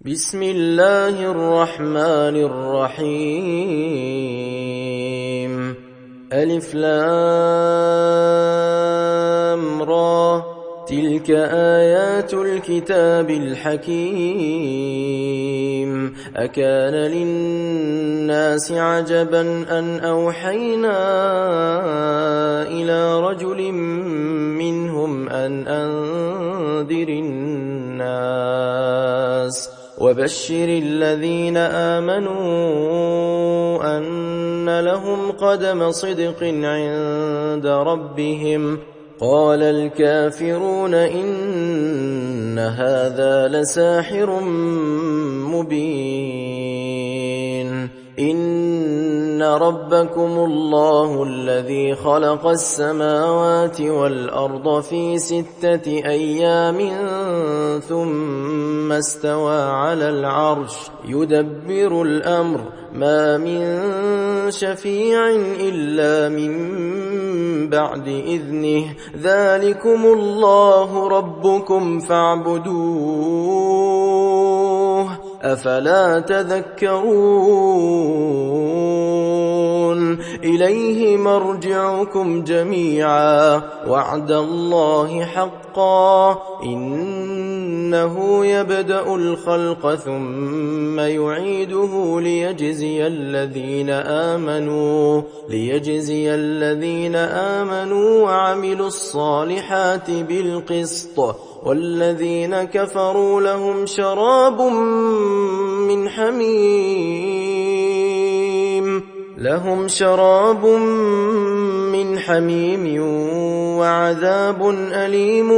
بسم الله الرحمن الرحيم ألف لام را تلك آيات الكتاب الحكيم أكان للناس عجبا أن أوحينا إلى رجل منهم أن أنذر الناس وبشر الذين آمنوا أن لهم قدم صدق عند ربهم قال الكافرون إن هذا لساحر مبين إن ربكم الله الذي خلق السماوات والأرض في 6 أيام ثم استوى على العرش يدبر الأمر ما من شفيع إلا من بعد إذنه ذلكم الله ربكم فاعبدوه أفلا تذكرون إليه مرجعكم جميعا وعد الله حقا إنه يبدأ الخلق ثم يعيده ليجزي الذين آمنوا وعملوا الصالحات بالقسط والذين كفروا لهم شراب من حميم وعذاب أليم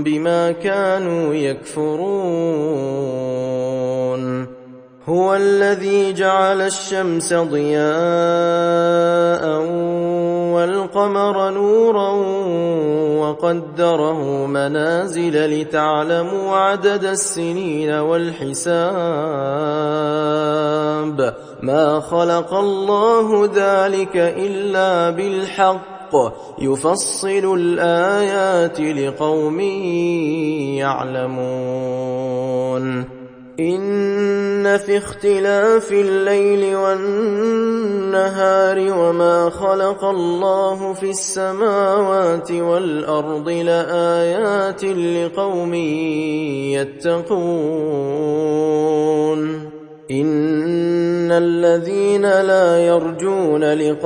بما كانوا يكفرون هو الذي جعل الشمس ضياء والقمر نورا وقدره منازل لتعلموا عدد السنين والحساب ما خلق الله ذلك إلا بالحق يفصل الآيات لقوم يعلمون إن في اختلاف الليل والنهار وما خلق الله في السماوات والأرض لآيات لقوم يتقون إن الذين لا يرجون لقاءنا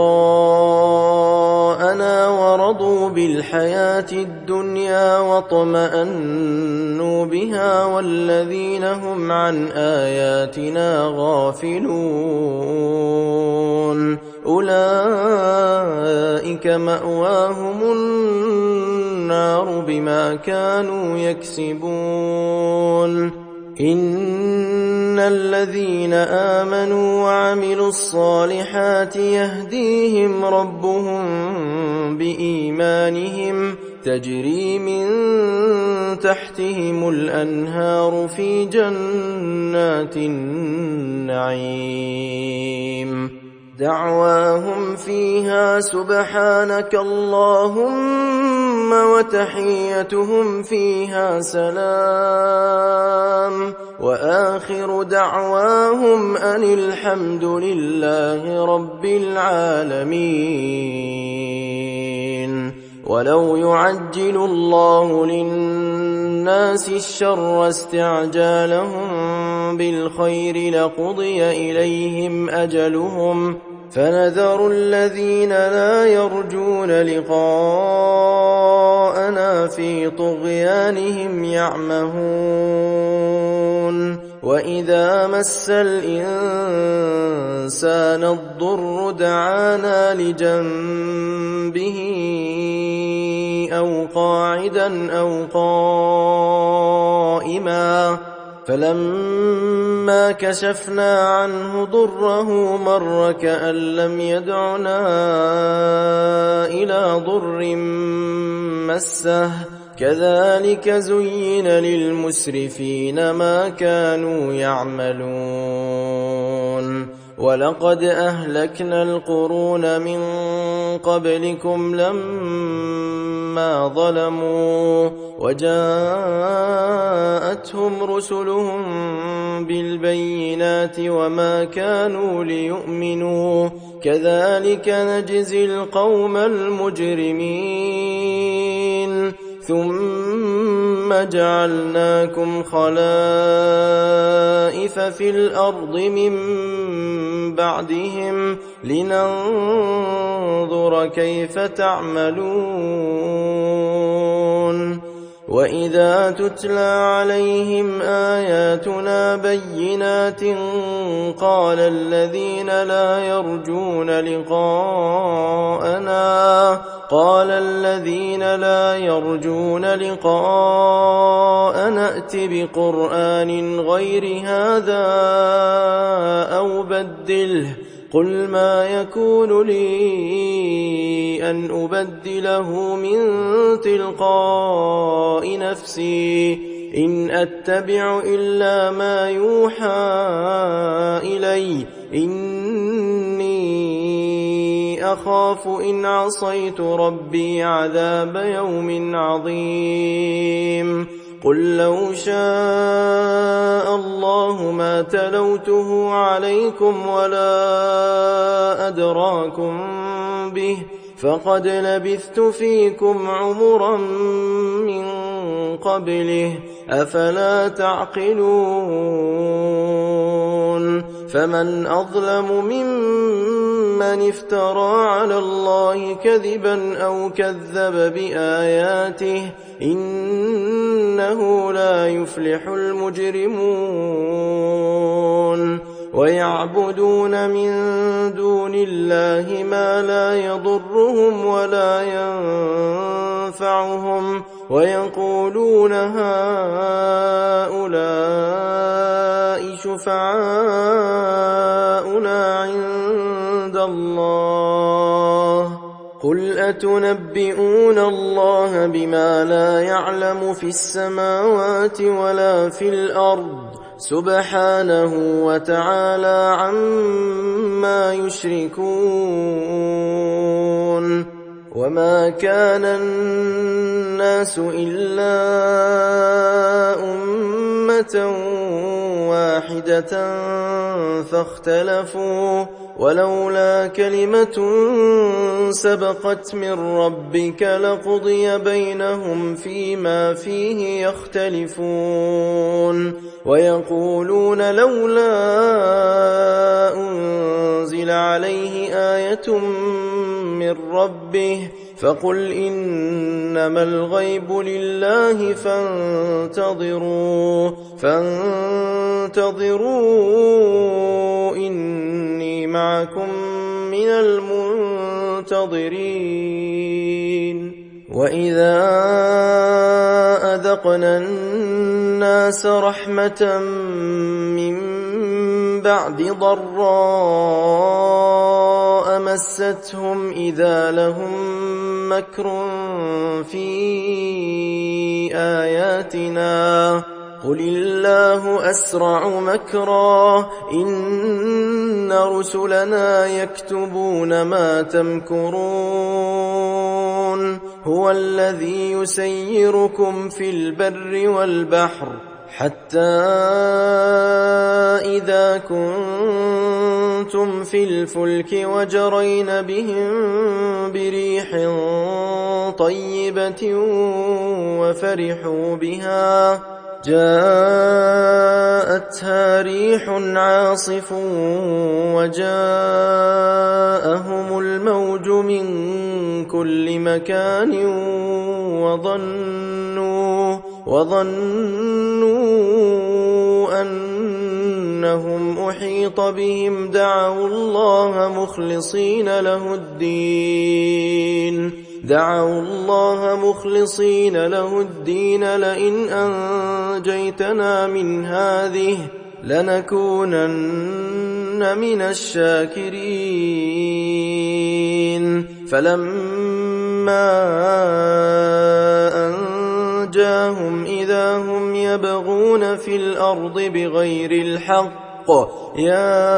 ورضوا بالحياة الدنيا واطمأنوا بها والذين هم عن آياتنا غافلون أولئك مأواهم النار بما كانوا يكسبون إن الذين آمنوا وعملوا الصالحات يهديهم ربهم بإيمانهم تجري من تحتهم الأنهار في جنات النعيم دعواهم فيها سبحانك اللهم وتحيتهم فيها سلام وآخر دعواهم أن الحمد لله رب العالمين ولو يعجل الله للناس الشر استعجالهم بالخير لقضي إليهم أجلهم فنذر الذين لا يرجون لقاءنا في طغيانهم يعمهون وإذا مس الإنسان الضر دعانا لجنبه أو قاعدا أو قائما فلما كشفنا عنه ضره مر كأن لم يدعنا إلى ضر مسه كذلك زين للمسرفين ما كانوا يعملون ولقد أهلكنا القرون من قبلكم لما لما ظلموا وجاءتهم رسلهم بالبينات وما كانوا ليؤمنوا كذلك نجزي القوم المجرمين ثم جعلناكم خلائف في الأرض من بعدهم لننظر كيف تعملون وإذا تتلى عليهم آياتنا بينات قال الذين لا يرجون لقاءنا ائت بقرآن غير هذا أو بدله قل ما يكون لي أن أبدله من تلقاء نفسي إن أتبع إلا ما يوحى إلي إني أخاف إن عصيت ربي عذاب يوم عظيم قل لو شاء الله ما تلوته عليكم ولا أدراكم به فقد لبثت فيكم عمرا من قبله أفلا تعقلون فمن أظلم ممن افترى على الله كذبا أو كذب بآياته إنه لا يفلح المجرمون ويعبدون من دون الله ما لا يضرهم ولا ينفعهم ويقولون هؤلاء شفعاؤنا عند الله قل أتنبئون الله بما لا يعلم في السماوات ولا في الأرض سبحانه وتعالى عما يشركون وما كان الناس إلا أمة واحدة فاختلفوا ولولا كلمة سبقت من ربك لقضي بينهم فيما فيه يختلفون ويقولون لولا أنزل عليه آية من ربه فقل إنما الغيب لله فانتظروا إني معكم من المنتظرين وإذا أذقنا الناس رحمة من بعد ضراء مستهم إذا لهم مكر في آياتنا قل الله أسرع مكرا إن رسلنا يكتبون ما تمكرون هو الذي يسيركم في البر والبحر حتى إذا كنتم في الفلك وجرين بهم بريح طيبة وفرحوا بها جاءتها ريح عاصف وجاءهم الموج من كل مكان وظنوا أنهم أحيط بهم دعوا الله مخلصين له الدين لئن أنجيتنا من هذه لنكونن من الشاكرين فلما أنجاهم إذا هم يبغون في الأرض بغير الحق يا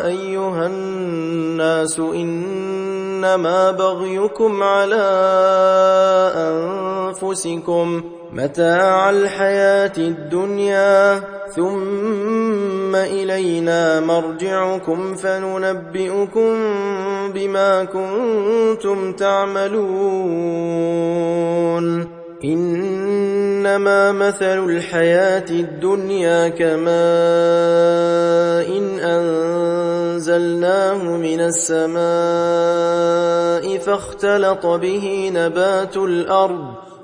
أيها الناس إن إنما بغيكم على أنفسكم متاع الحياة الدنيا ثم إلينا مرجعكم فننبئكم بما كنتم تعملون إنما مثل الحياة الدنيا كماء إن أنزلناه من السماء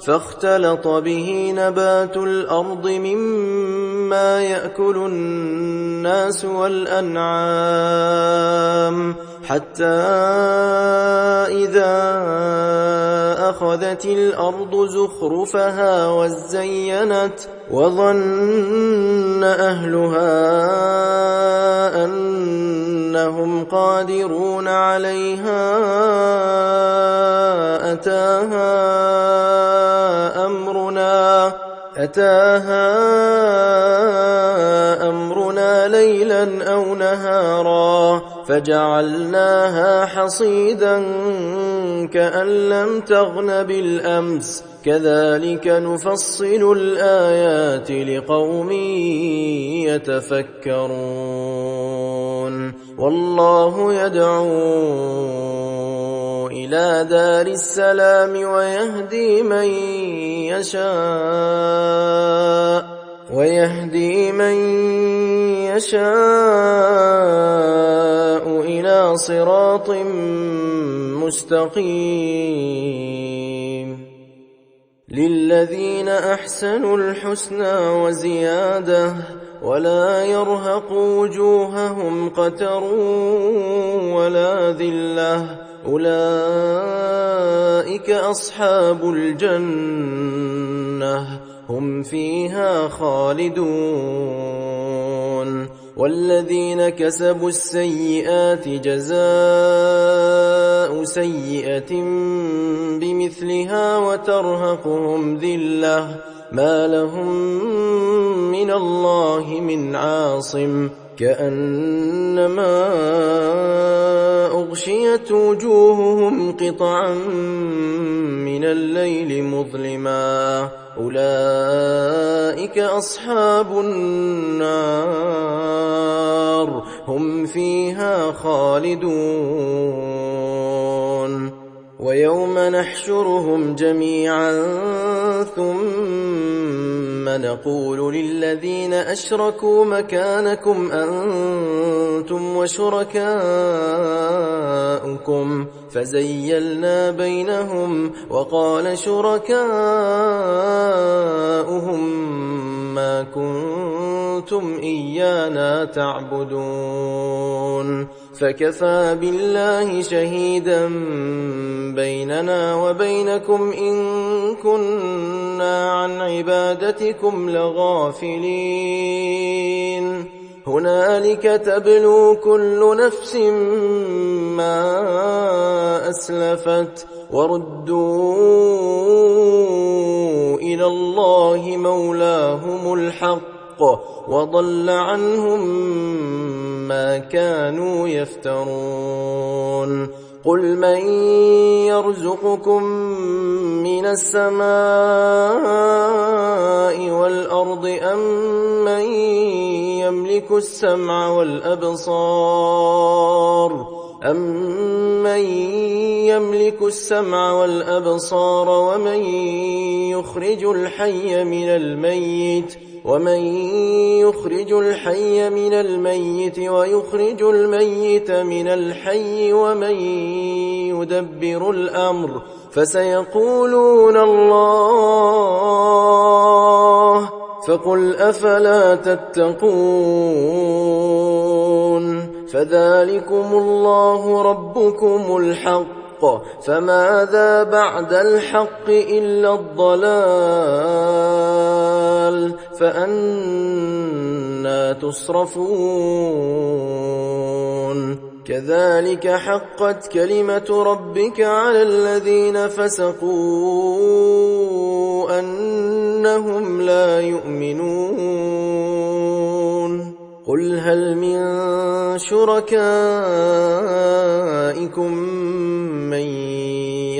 فاختلط به نبات الأرض مما يأكل الناس والأنعام حتى إذا أخذت الأرض زخرفها وزينت وظن أهلها أنهم قادرون عليها أتاها أمرنا ليلا أو نهارا فجعلناها حصيدا كأن لم تغن بالأمس كذلك نفصل الآيات لقوم يتفكرون والله يدعو إلى دار السلام ويهدي من يشاء إلى صراط مستقيم للذين أحسنوا الحسنى وزيادة ولا يرهق وجوههم قتر ولا ذلة أولئك أصحاب الجنة هم فيها خالدون والذين كسبوا السيئات جزاء سيئة بمثلها وترهقهم ذلة ما لهم من الله من عاصم كأنما أغشيت وجوههم قطعا من الليل مظلما أولئك أصحاب النار هم فيها خالدون ويوم نحشرهم جميعا ثم نقول للذين أشركوا مكانكم أنتم وشركاؤكم فزيلنا بينهم وقال شركاؤهم ما كنتم إيانا تعبدون فكفى بالله شهيدا بيننا وبينكم إن كنا عن عبادتكم لغافلين هنالك تبلو كل نفس ما أسلفت وردوا إلى الله مولاهم الحق وضل عنهم ما كانوا يفترون قل من يرزقكم من السماء والأرض أم من يملك السمع والأبصار ومن يخرج الحي من الميت ويخرج الميت من الحي ومن يدبر الأمر فسيقولون الله فقل أفلا تتقون فذلكم الله ربكم الحق فماذا بعد الحق إلا الضلال فأنى تصرفون كذلك حقت كلمة ربك على الذين فسقوا أنهم لا يؤمنون قل هل من شركائكم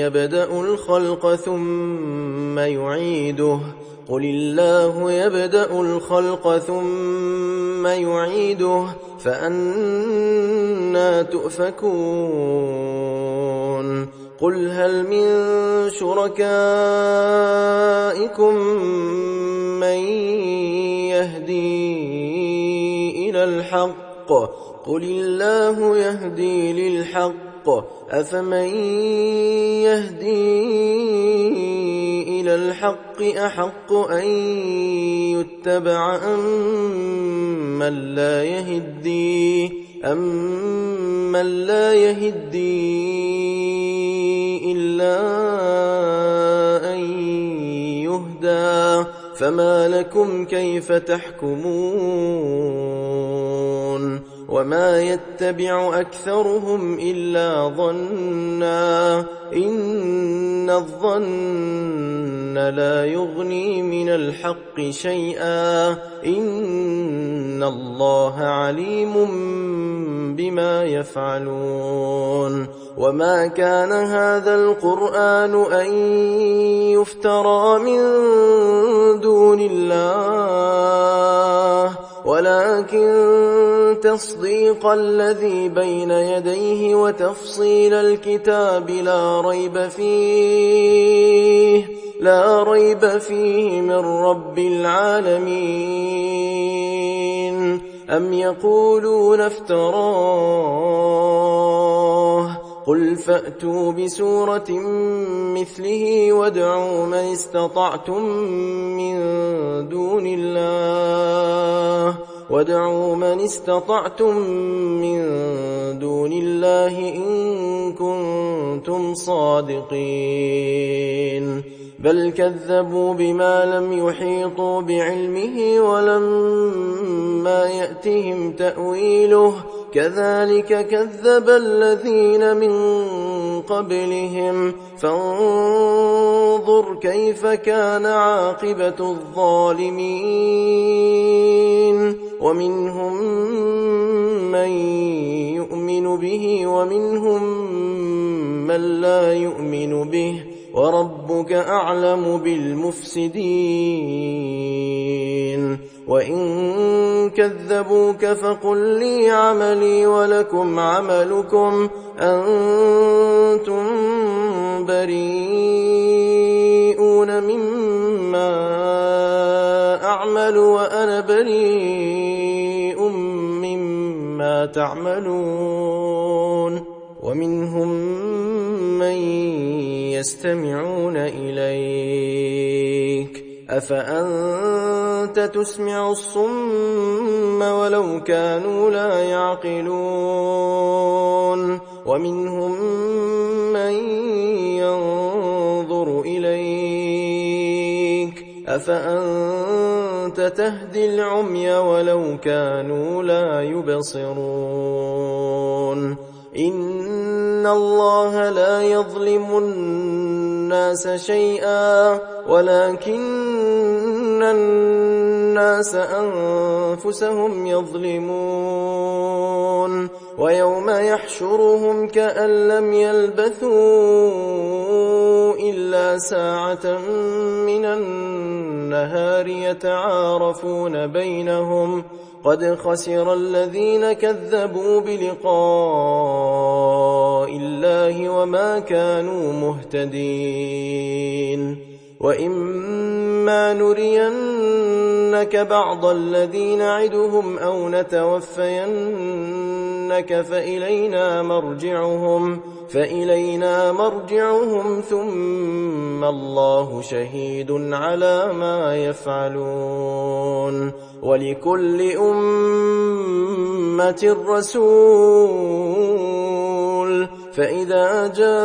يبدأ الخلق ثم يعيده قل الله يبدأ الخلق ثم يعيده فأنى تؤفكون قل هل من شركائكم من يهدي إلى الحق قل الله يهدي للحق أفمن يهدي إلى الحق أحق أن يتبع أمن لا يهدي إلا أن يهدى فما لكم كيف تحكمون وما يتبع أكثرهم إلا ظنا إن الظن لا يغني من الحق شيئا إن الله عليم بما يفعلون وما كان هذا القرآن أن يفترى من دون الله ولكن تصديق الذي بين يديه وتفصيل الكتاب لا ريب فيه من رب العالمين أم يقولون افتراه قل فأتوا بسورة مثله وادعوا من استطعتم من دون الله إن كنتم صادقين بل كذبوا بما لم يحيطوا بعلمه ولما يأتهم تأويله كذلك كذب الذين من قبلهم فانظر كيف كان عاقبة الظالمين ومنهم من يؤمن به ومنهم من لا يؤمن به وربك أعلم بالمفسدين وإن كذبوك فقل لي عملي ولكم عملكم أنتم بريئون مما أعمل وأنا بريء مما تعملون ومنهم من يستمعون إليك أفأنت تسمع الصم ولو كانوا لا يعقلون ومنهم من ينظر إليك أفأنت تهدي العمي ولو كانوا لا يبصرون إن الله لا يظلم الناس شيئا ولكن الناس أنفسهم يظلمون ويوم يحشرهم كأن لم يلبثوا إلا ساعة من النهار يتعارفون بينهم قد خسر الذين كذبوا بلقاء الله وما كانوا مهتدين وإما نرينك بعض الذين نعدهم أو نتوفينك فإلينا مرجعهم ثم الله شهيد على ما يفعلون ولكل أمة رسول فإذا جاء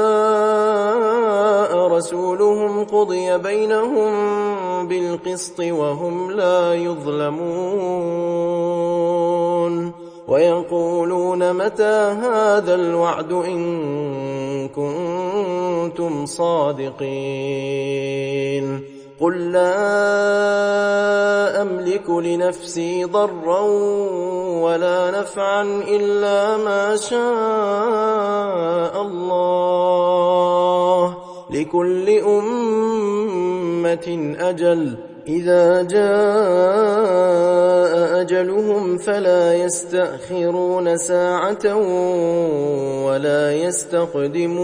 رسولهم قضي بينهم بالقسط وهم لا يظلمون ويقولون متى هذا الوعد إن كنتم صادقين قل لا أملك لنفسي ضرا ولا نفعا إلا ما شاء الله لكل أمة أجل إذا جاء أجلهم فلا يستأخرون ساعة ولا يستقدمون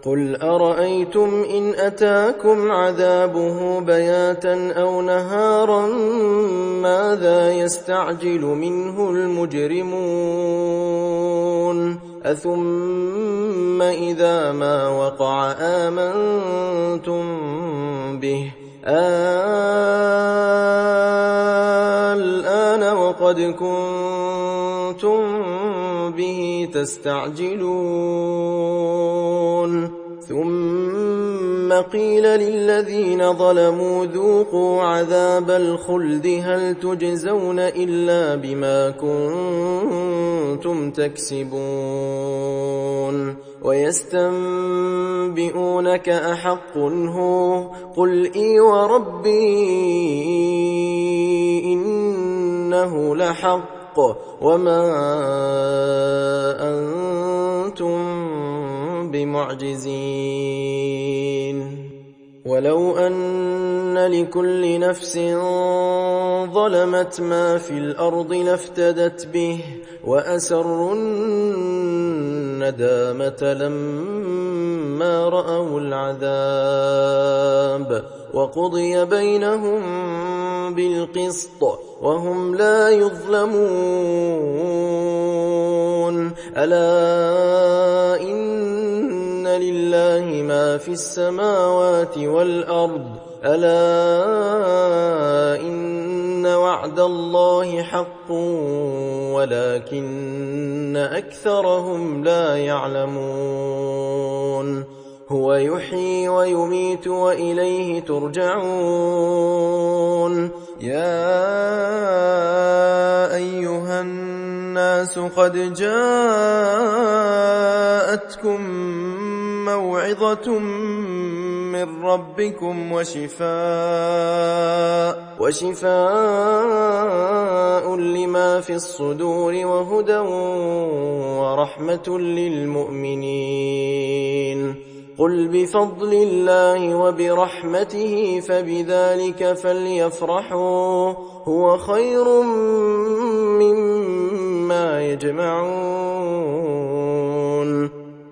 قل أرأيتم إن أتاكم عذابه بياتا أو نهارا ماذا يستعجل منه المجرمون أثم إذا ما وقع آمنتم به الآن وقد كنتم به تستعجلون ثم قيل للذين ظلموا ذوقوا عذاب الخلد هل تجزون إلا بما كنتم تكسبون ويستنبئونك أحق هو قل إي وربي إنه لحق وما أنتم بمعجزين ولو أن لكل نفس ظلمت ما في الأرض لافتدت به وأسروا الندامة لما رأوا العذاب وقضي بينهم بالقسط وهم لا يظلمون ألا إن لله ما في السماوات والأرض ألا إن وعد الله حق ولكن أكثرهم لا يعلمون هو يحيي ويميت وإليه ترجعون يا أيها الناس قد جاءتكم موعظة من ربكم وشفاء لما في الصدور وهدى ورحمة للمؤمنين قل بفضل الله وبرحمته فبذلك فليفرحوا هو خير مما يجمعون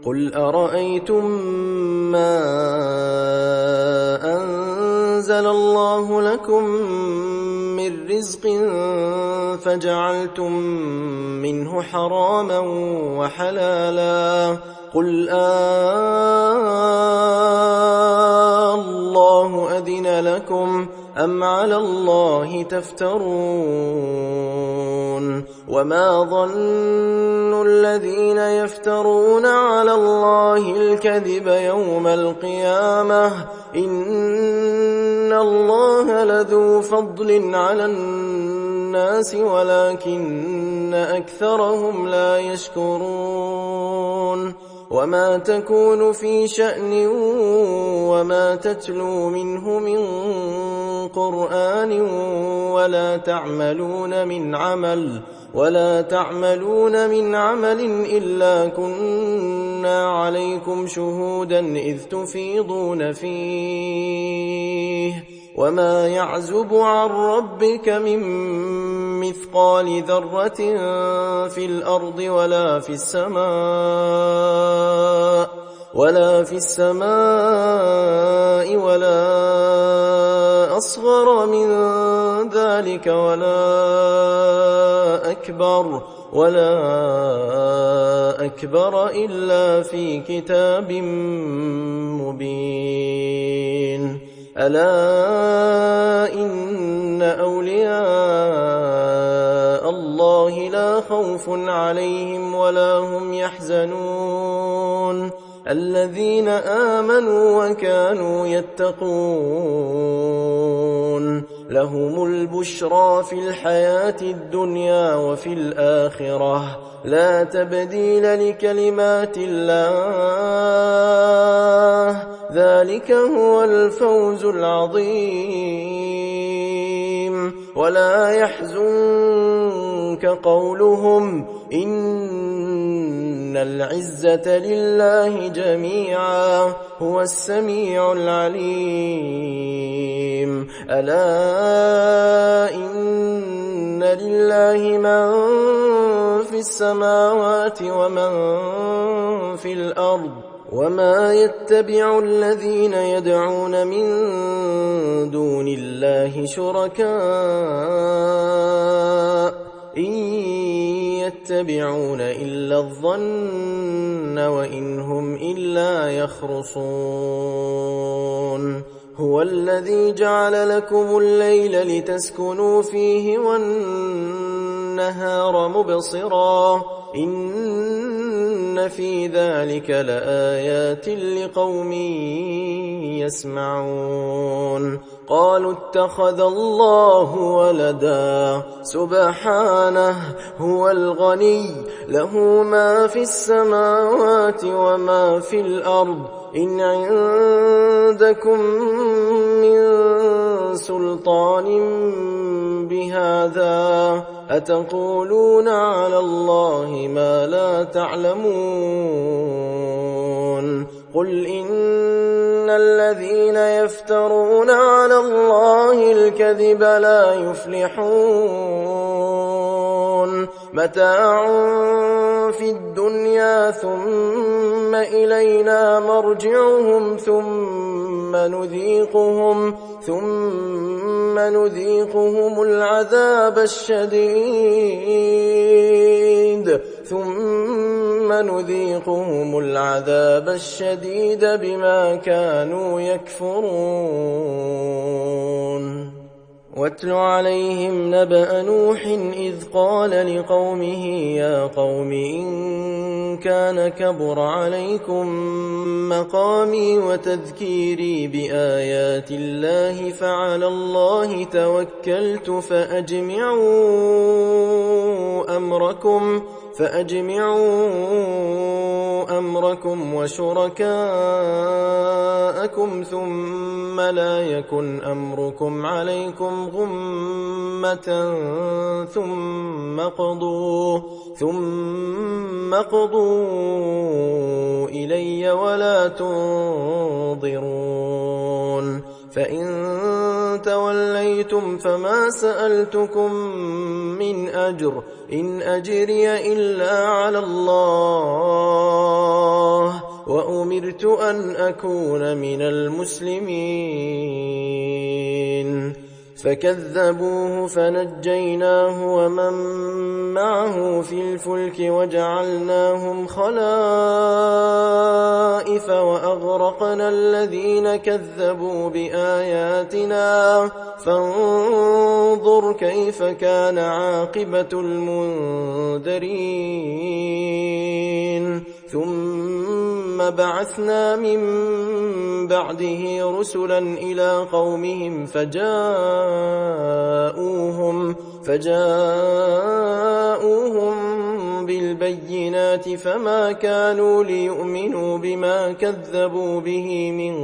قل أرأيتم ما أنزل الله لكم من رزق فجعلتم منه حراما وحلالا قل الله أذن لكم أم على الله تفترون وما ظن الذين يفترون على الله الكذب يوم القيامة إن الله لذو فضل على الناس ولكن أكثرهم لا يشكرون وما تكون في شأن وما تتلو منه من قرآن ولا تعملون من عمل إلا كنا عليكم شهودا إذ تفيضون فيه وما يعزب عن ربك من مثقال ذرة في الأرض ولا في السماء ولا أصغر من ذلك ولا أكبر إلا في كتاب مبين ألا إن أولياء الله لا خوف عليهم ولا هم يحزنون الذين آمنوا وكانوا يتقون لهم البشرى في الحياة الدنيا وفي الآخرة لا تبديل لكلمات الله ذلك هو الفوز العظيم ولا يحزنك قولهم إن العزة لله جميعا هو السميع العليم ألا إن لله من في السماوات ومن في الأرض وما يتبع الذين يدعون من دون الله شركاء إن يتبعون إلا الظن وإن هم إلا يخرصون هو الذي جعل لكم الليل لتسكنوا فيه والنهار مبصرا إن في ذلك لآيات لقوم يسمعون قالوا اتخذ الله ولدا سبحانه هو الغني له ما في السماوات وما في الأرض إن عندكم من سلطان بهذا أتقولون على الله ما لا تعلمون قل إن الذين يفترون على الله الكذب لا يفلحون متاع في الدنيا ثم إلينا مرجعهم ثم نذيقهم العذاب الشديد بما كانوا يكفرون واتل عليهم نبأ نوح إذ قال لقومه يا قوم إن كان كبر عليكم مقامي وتذكيري بآيات الله فعلى الله توكلت فأجمعوا أمركم وشركاءكم ثم لا يكن أمركم عليكم غمة ثم قضوا إلي ولا تنظرون فإن توليتم فما سألتكم من أجر إن أجري إلا على الله وأمرت أن أكون من المسلمين فكذبوه فنجيناه ومن معه في الفلك وجعلناهم خلائف وأغرقنا الذين كذبوا بآياتنا فانظر كيف كان عاقبة المنذرين ثم بعثنا من بعده رسلا إلى قومهم فجاءوهم بالبينات فما كانوا ليؤمنوا بما كذبوا به من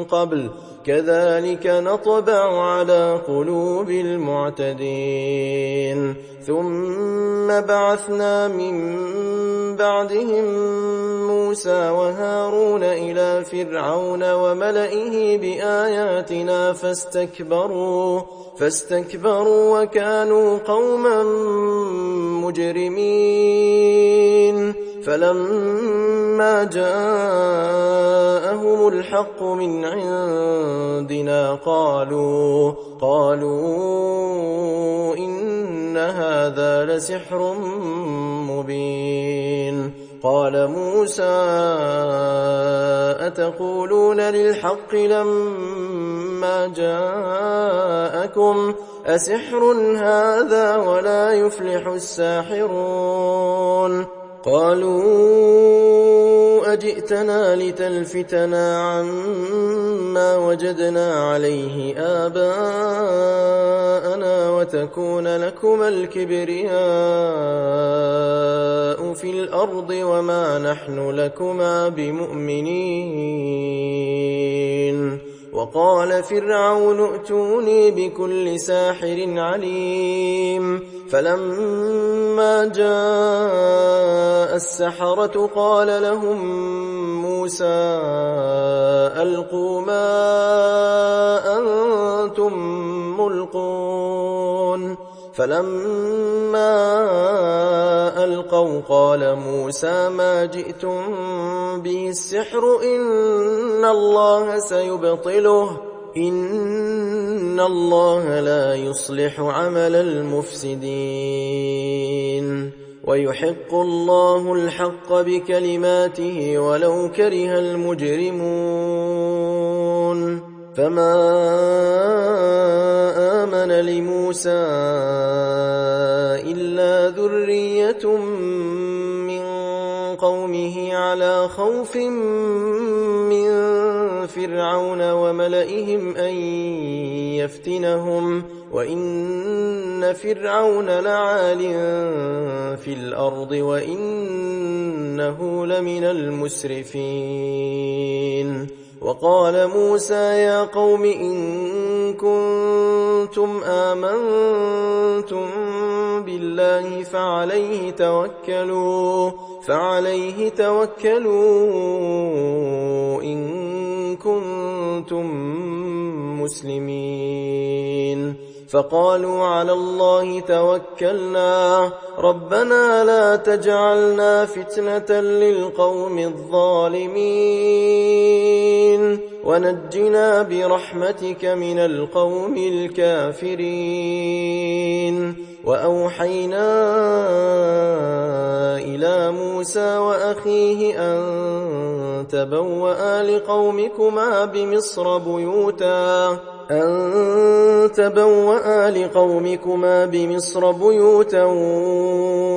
قبل كذلك نطبع على قلوب المعتدين ثم بعثنا من بعدهم موسى وهارون إلى فرعون وملئه بآياتنا فاستكبروا وكانوا قوما مجرمين فلما جاءهم الحق من عندنا قالوا إن هذا لسحر مبين قال موسى أتقولون للحق لما جاءكم أسحر هذا ولا يفلح الساحرون قالوا أجئتنا لتلفتنا عما وجدنا عليه آباءنا وتكون لكما الكبرياء في الأرض وما نحن لكما بمؤمنين وقال فرعون ائتوني بكل ساحر عليم فلما جاء السحرة قال لهم موسى ألقوا ما أنتم ملقون فلما ألقوا قال موسى ما جئتم به السحر إن الله سيبطله إن الله لا يصلح عمل المفسدين ويحق الله الحق بكلماته ولو كره المجرمون فما آمن لموسى إلا ذرية من قومه على خوف من فرعون وملئهم أن يفتنهم وإن فرعون لعال في الأرض وإنه لمن المسرفين وقال موسى يا قوم إن كنتم آمنتم بالله فعليه توكلوا إن كنتم مسلمين فقالوا على الله توكلنا ربنا لا تجعلنا فتنة للقوم الظالمين ونجنا برحمتك من القوم الكافرين وأوحينا إلى موسى وأخيه أن تبوأ لقومكما بمصر بيوتا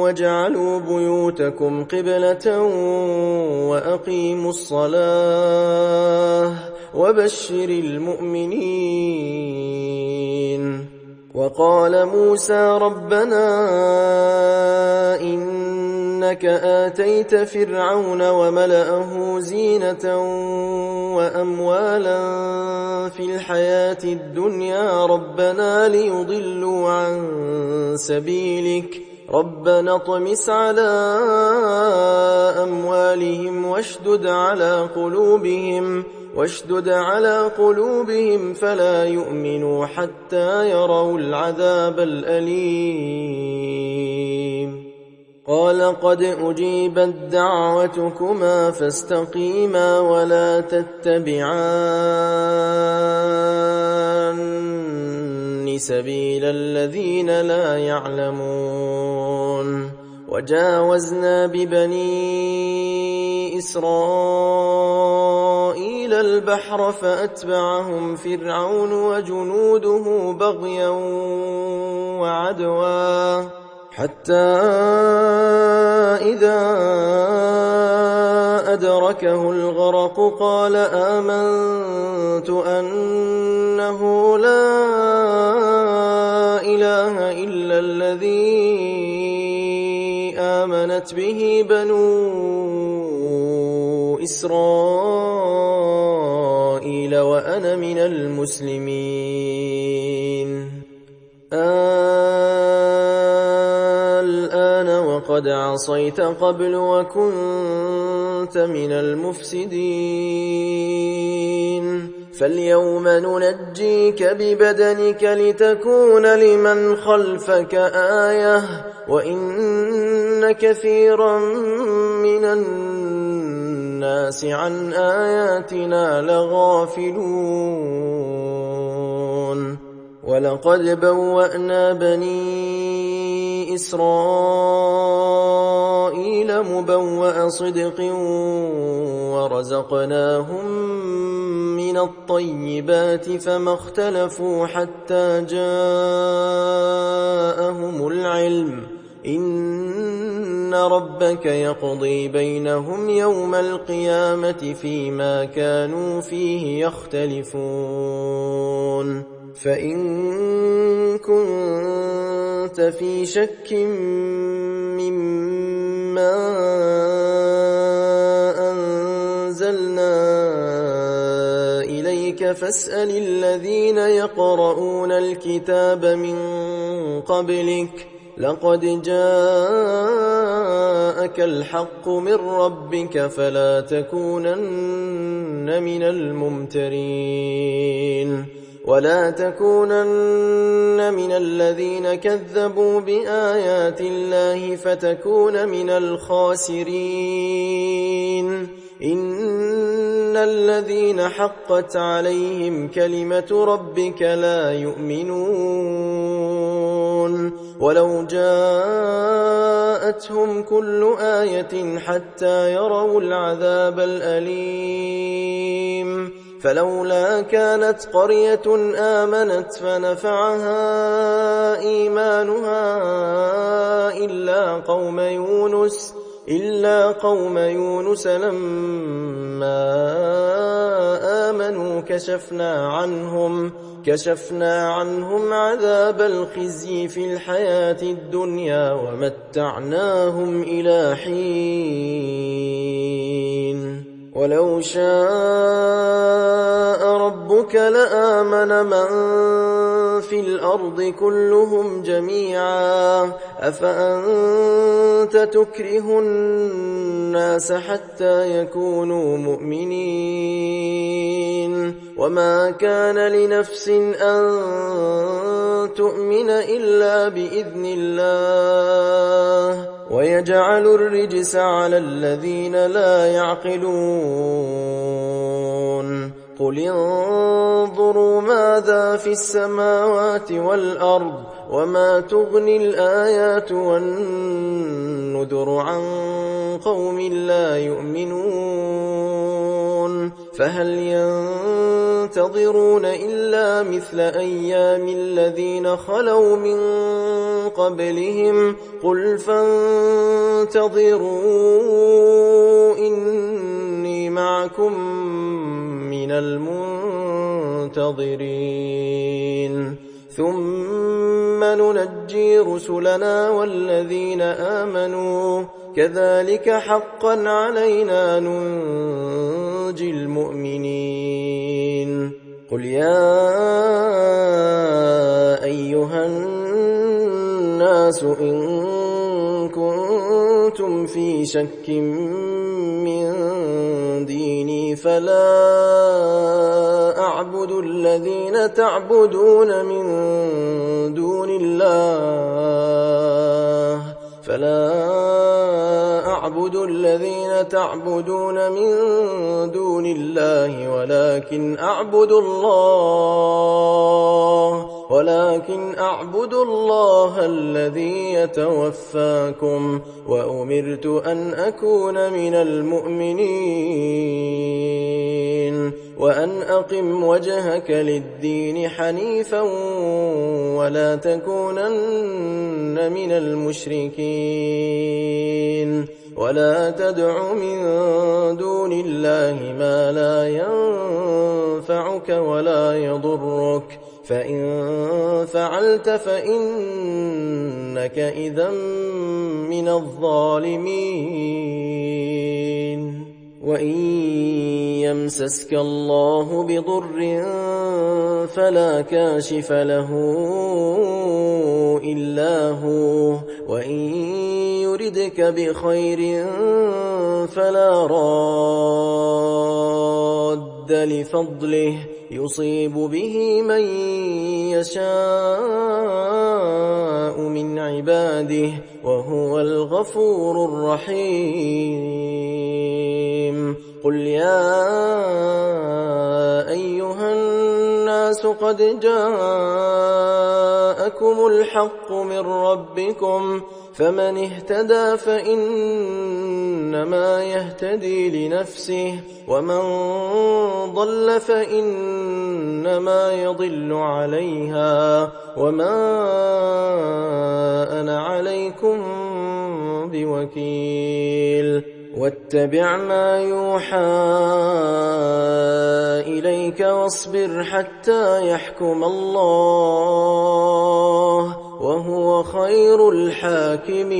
واجعلوا بيوتكم قبلة وأقيموا الصلاة وبشر المؤمنين وقال موسى ربنا إنك آتيت فرعون وملأه زينة وأموالا في الحياة الدنيا ربنا ليضلوا عن سبيلك ربنا اطمس على أموالهم واشدد على قلوبهم فلا يؤمنوا حتى يروا العذاب الأليم قال قد أجيبت دعوتكما فاستقيما ولا تتبعان سبيل الذين لا يعلمون وجاوزنا ببني إسرائيل البحر فأتبعهم فرعون وجنوده بغيا وعدوا حتى إذا أدركه الغرق قال آمنت أنه لا إله إلا الذي آمنت به بنو إسرائيل وأنا من المسلمين الآن وقد عصيت قبل وكنت من المفسدين فاليوم ننجيك ببدنك لتكون لمن خلفك آية وإن كثيرا من الناس عن آياتنا لغافلون ولقد بوأنا بني إسرائيل مبوأ صدق ورزقناهم من الطيبات فما اختلفوا حتى جاءهم العلم إن ربك يقضي بينهم يوم القيامة فيما كانوا فيه يختلفون فإن كنت في شك مما أنزلنا إليك يدريك فاسأل الذين يقرؤون الكتاب من قبلك لقد جاءك الحق من ربك فلا تكونن من الممترين ولا تكونن من الذين كذبوا بآيات الله فتكون من الخاسرين إن الذين حقت عليهم كلمة ربك لا يؤمنون ولو جاءتهم كل آية حتى يروا العذاب الأليم فلولا كانت قرية آمنت فنفعها إيمانها إلا قوم يونس لما آمنوا كشفنا عنهم عذاب الخزي في الحياة الدنيا ومتعناهم إلى حين ولو شاء ربك لآمن من في الأرض كلهم جميعا أفأنت تكره الناس حتى يكونوا مؤمنين وما كان لنفس أن تؤمن إلا بإذن الله ويجعل الرجس على الذين لا يعقلون قل انظروا ماذا في السماوات والأرض وما تغني الآيات والنذر عن قوم لا يؤمنون فهل ينتظرون إلا مثل أيام الذين خلوا من قبلهم قل فانتظروا إني معكم من المنتظرين ثم ننجي رسلنا والذين آمنوا كذلك حقا علينا ننجي المؤمنين قل يا أيها الناس إن كنتم في شك من ديني فلا أعبد الذين تعبدون من دون الله ولكن أعبد الله الذي يتوفاكم وأمرت أن أكون من المؤمنين وأن أقم وجهك للدين حنيفا ولا تكونن من المشركين ولا تدع من دون الله ما لا ينفعك ولا يضرك فإن فعلت فإنك إذا من الظالمين وإن يمسسك الله بضر فلا كاشف له إلا هو وإن يردك بخير فلا راد لفضله يصيب به من يشاء من عباده وهو الغفور الرحيم قل يا أيها الناس قد جاءكم الحق من ربكم فمن اهتدى فإنما يهتدي لنفسه ومن ضل فإنما يضل عليها وما أنا عليكم بوكيل واتبع ما يوحى إليك واصبر حتى يحكم الله وهو خير الحاكمين.